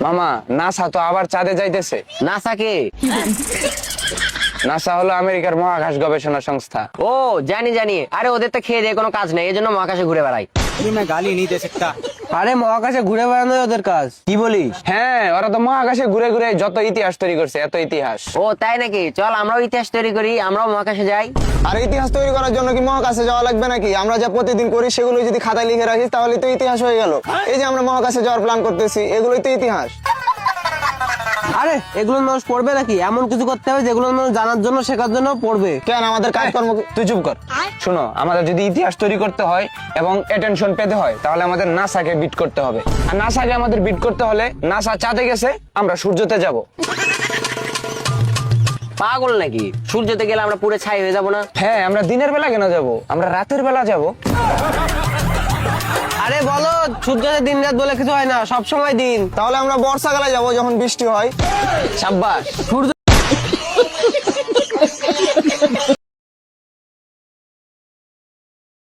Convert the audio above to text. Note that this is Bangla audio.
মামা নাসা তো আবার চাঁদে যাইতেছে। নাসা কে? নাসা হলো আমেরিকার মহাকাশ গবেষণা সংস্থা। ও জানি জানি, আরে ওদের তো খেয়ে দিয়ে কোনো কাজ নেই, এই জন্য মহাকাশে ঘুরে বেড়ায়। मैं गाली नहीं दे सकता। আরে মহাকাশে ঘুরে বেড়ানোই ওদের কাজ, কি বলিস? হ্যাঁ, ওরা তো মহাকাশে ঘুরে ঘুরে যত ইতিহাস তৈরি করছে, এত ইতিহাস। ও তাই নাকি? চল আমরাও ইতিহাস তৈরি করি, আমরাও মহাকাশে যাই। আর ইতিহাস তৈরি করার জন্য কি মহাকাশে যাওয়া লাগবে নাকি? আমরা যা প্রতিদিন করি সেগুলো যদি খাতায় লিখে রাখিস তাহলে তো ইতিহাস হয়ে গেল। এই যে আমরা মহাকাশে যাওয়ার প্ল্যান করতেছি, এগুলোই তো ইতিহাস। আরে এগুলো মানুষ পড়বে নাকি? এমন কিছু করতে হবে যেগুলো মানুষ জানার জন্য, শেখার জন্য পড়বে। কেন আমাদের কাজকর্ম তুই চুপ কর। শোনো, আমাদের যদি ইতিহাস তৈরি করতে হয় এবং অ্যাটেনশন পেতে হয় তাহলে আমাদের নাসাকে বিট করতে হবে। আর নাসাকে আমাদের বিট করতে হলে নাসা চাঁদে গেছে, আমরা সূর্যতে যাব। পাগল নাকি? সূর্যতে গেলে আমরা পুরো ছাই হয়ে যাবো না? হ্যাঁ, আমরা দিনের বেলা কেন যাব, আমরা রাতের বেলা যাব। আরে বলো, সূর্যের দিন রাত বলে কিছু হয় না, সব সময় দিন। তাহলে আমরা বর্ষাকালে যাব যখন বৃষ্টি হয়। সাব্বাস। সূর্য